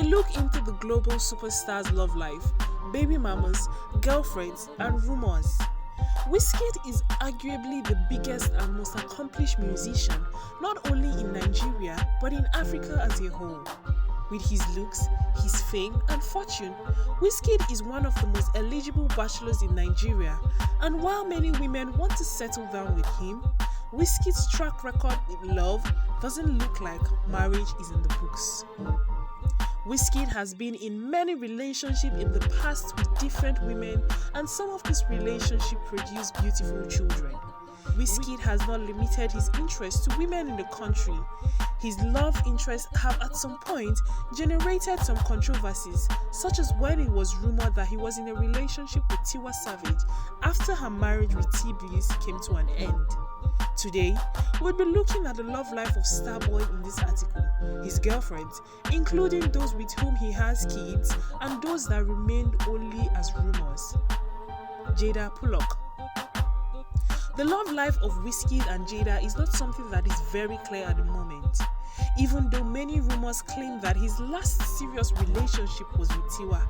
a look into the global superstars' love life, baby mamas, girlfriends, and rumors. Wizkid is arguably the biggest and most accomplished musician, not only in Nigeria but in Africa as a whole. With his looks, his fame, and fortune, Wizkid is one of the most eligible bachelors in Nigeria, and while many women want to settle down with him, Wizkid's track record with love doesn't look like marriage is in the books. Wizkid has been in many relationships in the past with different women, and some of these relationships produce beautiful children. Wizkid has not limited his interest to women in the country. His love interests have at some point generated some controversies, such as when it was rumored that he was in a relationship with Tiwa Savage after her marriage with T-Bliss came to an end. Today, we'll be looking at the love life of Starboy in this article, his girlfriends, including those with whom he has kids and those that remained only as rumors. Jada Pollock. The love life of Wizkid and Jada is not something that is very clear at the moment, even though many rumors claim that his last serious relationship was with Tiwa.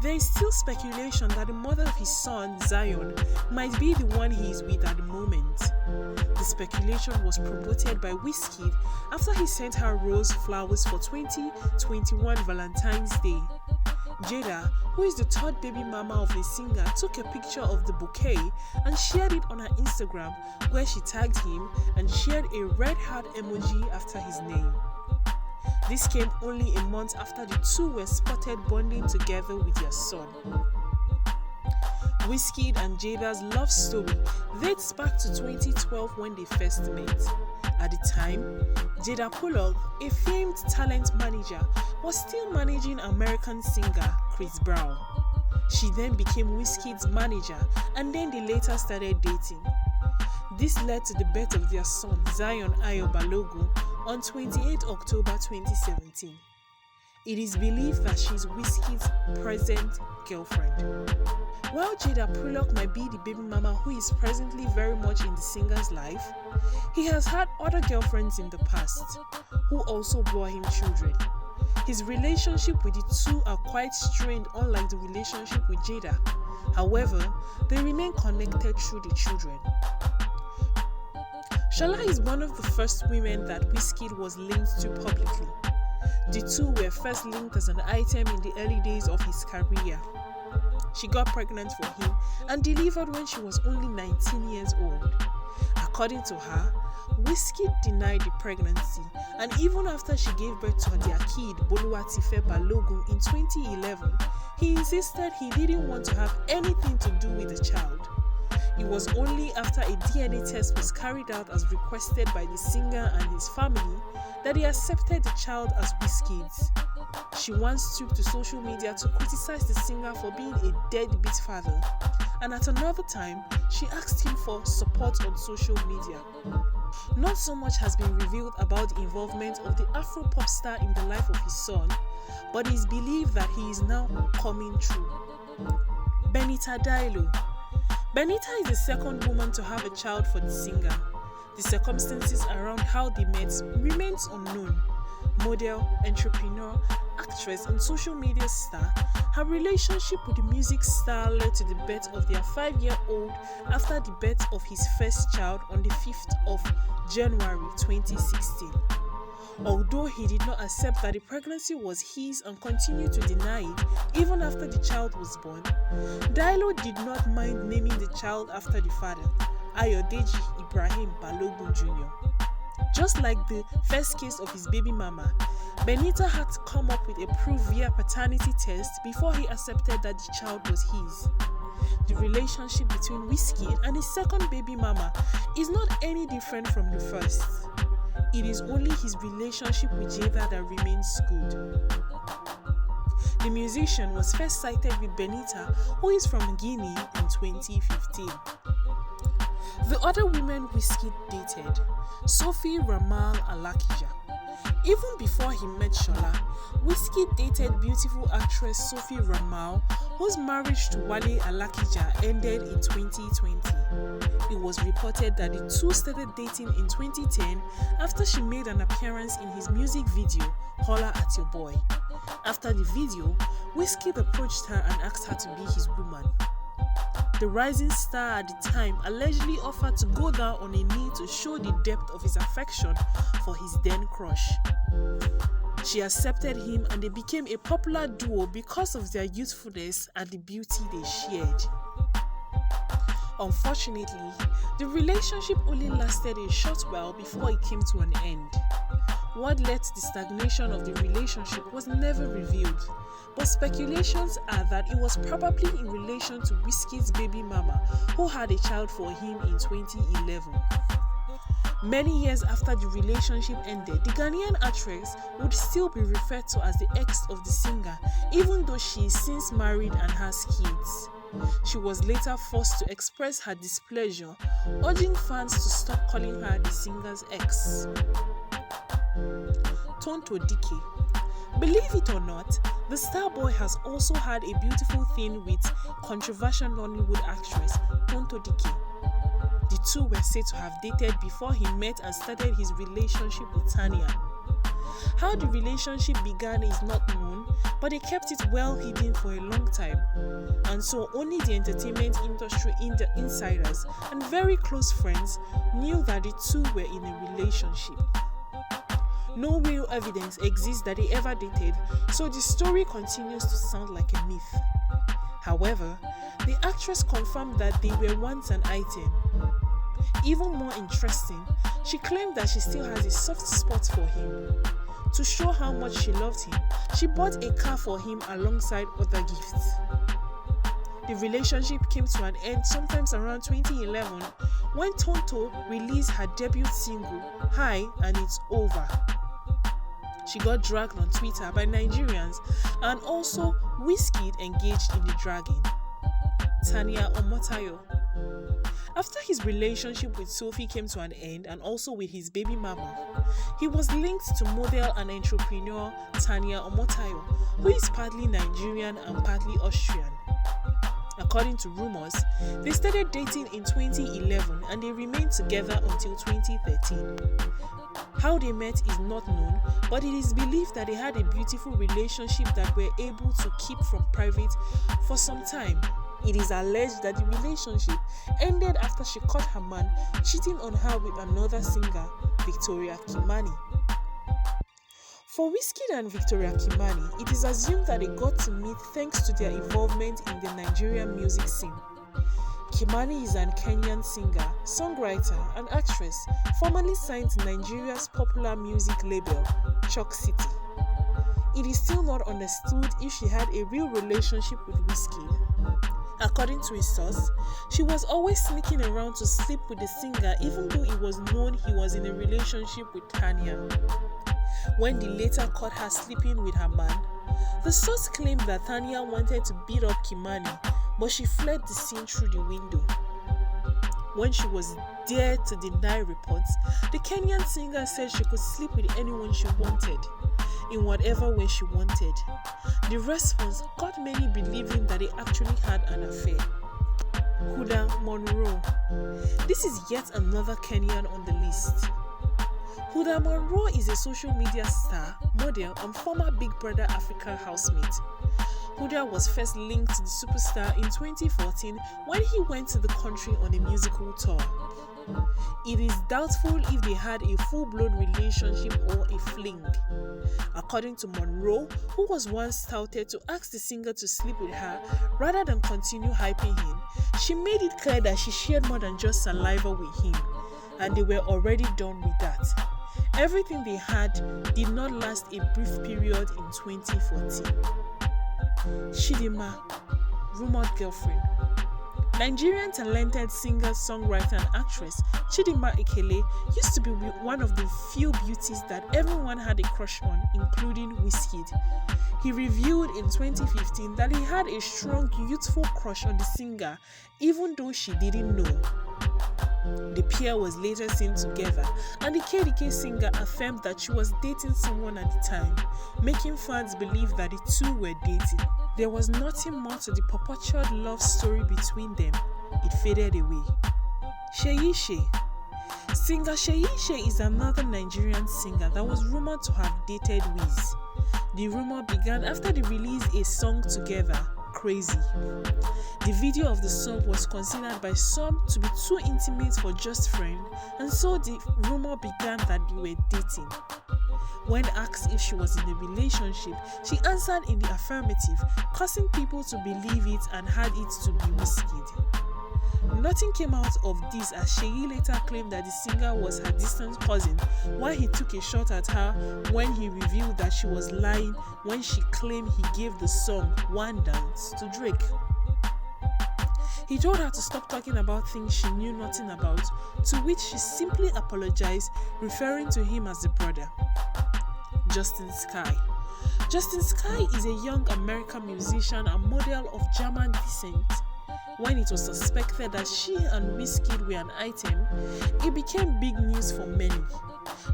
There is still speculation that the mother of his son, Zion, might be the one he is with at the moment. The speculation was promoted by Wizkid after he sent her rose flowers for 2021 Valentine's Day. Jada, who is the third baby mama of the singer, took a picture of the bouquet and shared it on her Instagram, where she tagged him and shared a red heart emoji after his name. This came only a month after the two were spotted bonding together with their son. Wizkid and Jada's love story dates back to 2012 when they first met. At the time, Jada Pollock, a famed talent manager, was still managing American singer Chris Brown. She then became Wizkid's manager, and then they later started dating. This led to the birth of their son Zion Ayo Balogun on 28 October 2017. It is believed that she is Wizkid's present girlfriend. While Jada Pollock might be the baby mama who is presently very much in the singer's life, he has had other girlfriends in the past who also bore him children. His relationship with the two are quite strained, unlike the relationship with Jada. However, they remain connected through the children. Shala is one of the first women that Wizkid was linked to publicly. The two were first linked as an item in the early days of his career. She got pregnant for him and delivered when she was only 19 years old. According to her, Wizkid denied the pregnancy, and even after she gave birth to their kid, Boluwatife Balogun, in 2011, he insisted he didn't want to have anything to do with the child. It was only after a DNA test was carried out as requested by the singer and his family that he accepted the child as Wizkid's. She once took to social media to criticize the singer for being a deadbeat father, and at another time, she asked him for support on social media. Not so much has been revealed about the involvement of the Afro pop star in the life of his son, but it is believed that he is now coming true. Benita Dailo. Benita is the second woman to have a child for the singer. The circumstances around how they met remains unknown. Model, entrepreneur, actress, and social media star, her relationship with the music star led to the birth of their 5-year-old after the birth of his first child on the 5th of January 2016. Although he did not accept that the pregnancy was his and continued to deny it even after the child was born, Dailo did not mind naming the child after the father, Ayodeji Ibrahim Balogun Jr. Just like the first case of his baby mama, Benita had to come up with a proof via paternity test before he accepted that the child was his. The relationship between Wizkid and his second baby mama is not any different from the first. It is only his relationship with Jada that remains good. The musician was first sighted with Benita, who is from Guinea, in 2015. The other women Wizkid dated, Sophie Ramal Alakija. Even before he met Shola, Wizkid dated beautiful actress Sophie Ramal, whose marriage to Wale Alakija ended in 2020. It was reported that the two started dating in 2010 after she made an appearance in his music video, Holla at Your Boy. After the video, Wizkid approached her and asked her to be his woman. The rising star at the time allegedly offered to go down on a knee to show the depth of his affection for his then crush. She accepted him and they became a popular duo because of their youthfulness and the beauty they shared. Unfortunately, the relationship only lasted a short while before it came to an end. What led to the stagnation of the relationship was never revealed, but speculations are that it was probably in relation to Wizkid's baby mama, who had a child for him in 2011. Many years after the relationship ended, the Ghanaian actress would still be referred to as the ex of the singer, even though she is since married and has kids. She was later forced to express her displeasure, urging fans to stop calling her the singer's ex. Tonto Dike. Believe it or not, the star boy has also had a beautiful thing with controversial Nollywood actress Tonto Dike. The two were said to have dated before he met and started his relationship with Tanya. How the relationship began is not known, but they kept it well hidden for a long time, and so only the entertainment industry insiders and very close friends knew that the two were in a relationship. No real evidence exists that they ever dated, so the story continues to sound like a myth. However, the actress confirmed that they were once an item. Even more interesting, she claimed that she still has a soft spot for him. To show how much she loved him, she bought a car for him alongside other gifts. The relationship came to an end sometimes around 2011 when Tonto released her debut single, Hi and It's Over. She got dragged on Twitter by Nigerians, and also Wizkid engaged in the dragging. Tanya Omotayo. After his relationship with Sophie came to an end and also with his baby mama, he was linked to model and entrepreneur Tanya Omotayo, who is partly Nigerian and partly Austrian. According to rumors, they started dating in 2011 and they remained together until 2013. How they met is not known, but it is believed that they had a beautiful relationship that were able to keep from private for some time. It is alleged that the relationship ended after she caught her man cheating on her with another singer, Victoria Kimani. For Wizkid and Victoria Kimani, it is assumed that they got to meet thanks to their involvement in the Nigerian music scene. Kimani is an Kenyan singer, songwriter, and actress formerly signed to Nigeria's popular music label, Chalk City. It is still not understood if she had a real relationship with Wizkid. According to a source, she was always sneaking around to sleep with the singer even though it was known he was in a relationship with Tanya. When they later caught her sleeping with her man, the source claimed that Tanya wanted to beat up Kimani, but she fled the scene through the window. When she was dared to deny reports, the Kenyan singer said she could sleep with anyone she wanted, in whatever way she wanted. The response got many believing that they actually had an affair. Huda Monroe. This is yet another Kenyan on the list. Huda Monroe is a social media star, model, and former Big Brother Africa housemate. Huda was first linked to the superstar in 2014 when he went to the country on a musical tour. It is doubtful if they had a full-blown relationship or a fling. According to Monroe, who was once touted to ask the singer to sleep with her rather than continue hyping him, she made it clear that she shared more than just saliva with him, and they were already done with that. Everything they had did not last a brief period in 2014. Chidinma, rumored girlfriend. Nigerian talented singer, songwriter, and actress Chidinma Ekele used to be one of the few beauties that everyone had a crush on, including Wizkid. He revealed in 2015 that he had a strong, youthful crush on the singer, even though she didn't know. The pair was later seen together, and the KDK singer affirmed that she was dating someone at the time, making fans believe that the two were dating. There was nothing more to the purported love story between them. It faded away. Seyi She. Singer Seyi She is another Nigerian singer that was rumored to have dated Wiz. The rumor began after they released a song together, Crazy. The video of the song was considered by some to be too intimate for just friends, and so the rumor began that they were dating. When asked if she was in a relationship, she answered in the affirmative, causing people to believe it and had it to be Wizkid. Nothing came out of this, as Seyi later claimed that the singer was her distant cousin, while he took a shot at her when he revealed that she was lying when she claimed he gave the song One Dance to Drake. He told her to stop talking about things she knew nothing about, to which she simply apologized, referring to him as a brother. Justin Sky. Justin Sky is a young American musician and model of German descent. When it was suspected that she and Wizkid were an item, it became big news for many.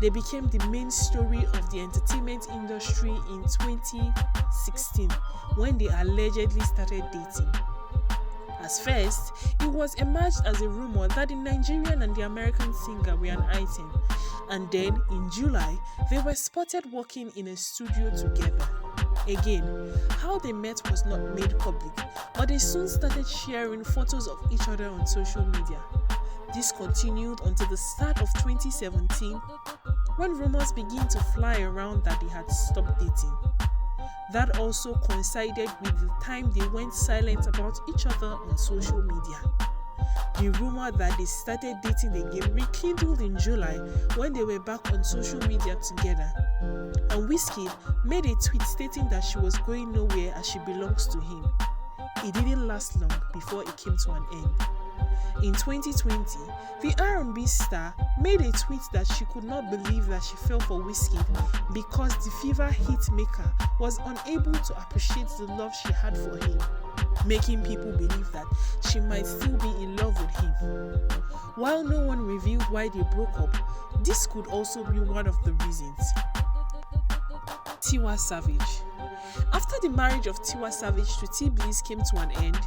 They became the main story of the entertainment industry in 2016 when they allegedly started dating. At first, it was emerged as a rumor that the Nigerian and the American singer were an item, and then in July, they were spotted working in a studio together. Again, how they met was not made public, but they soon started sharing photos of each other on social media. This continued until the start of 2017, when rumors began to fly around that they had stopped dating. That also coincided with the time they went silent about each other on social media. The rumor that they started dating again rekindled in July when they were back on social media together. And Wizkid made a tweet stating that she was going nowhere as she belongs to him. It didn't last long before it came to an end. In 2020, the R&B star made a tweet that she could not believe that she fell for Wizkid because the fever hit maker was unable to appreciate the love she had for him, making people believe that she might still be in love with him. While no one revealed why they broke up, this could also be one of the reasons. Tiwa Savage. After the marriage of Tiwa Savage to T-Bliss came to an end,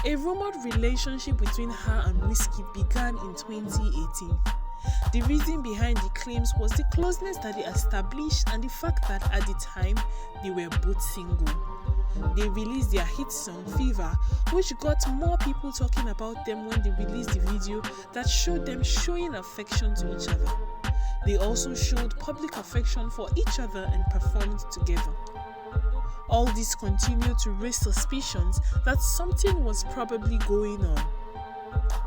a rumored relationship between her and Wizkid began in 2018. The reason behind the claims was the closeness that they established and the fact that at the time they were both single. They released their hit song Fever, which got more people talking about them when they released the video that showed them showing affection to each other. They also showed public affection for each other and performed together. All this continued to raise suspicions that something was probably going on.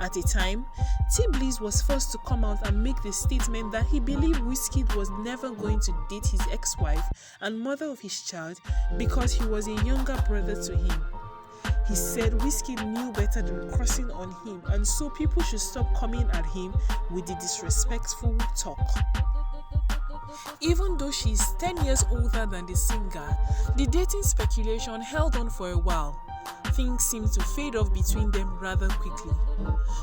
At a time, T-Bliss was forced to come out and make the statement that he believed Wizkid was never going to date his ex-wife and mother of his child because he was a younger brother to him. He said Wizkid knew better than crossing on him, and so people should stop coming at him with the disrespectful talk. Even though she is 10 years older than the singer, the dating speculation held on for a while. Things seemed to fade off between them rather quickly.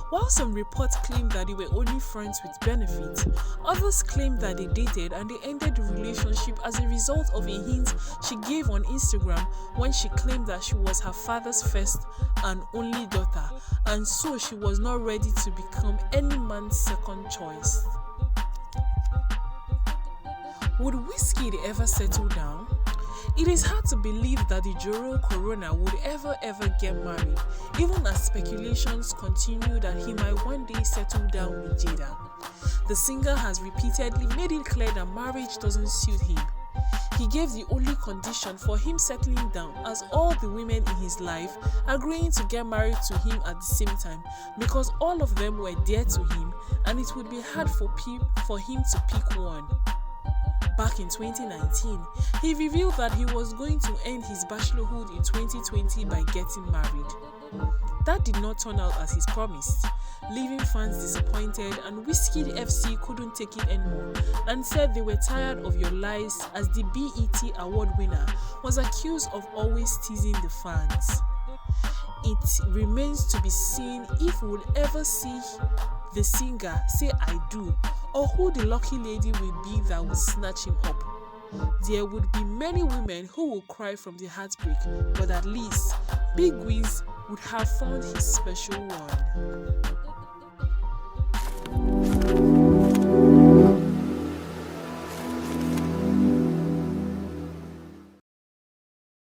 While some reports claimed that they were only friends with benefits, others claimed that they dated and they ended the relationship as a result of a hint she gave on Instagram when she claimed that she was her father's first and only daughter, and so she was not ready to become any man's second choice. Would Wizkid ever settle down? It is hard to believe that the Joro Corona would ever get married, even as speculations continue that he might one day settle down with Jada. The singer has repeatedly made it clear that marriage doesn't suit him. He gave the only condition for him settling down as all the women in his life agreeing to get married to him at the same time, because all of them were dear to him and it would be hard for him to pick one. Back in 2019, he revealed that he was going to end his bachelorhood in 2020 by getting married. That did not turn out as he promised, leaving fans disappointed, and Wizkid FC couldn't take it anymore and said they were tired of your lies, as the BET award winner was accused of always teasing the fans. It remains to be seen if we will ever see the singer say "I do," or who the lucky lady will be that will snatch him up. There would be many women who will cry from the heartbreak, but at least Big Wiz would have found his special one.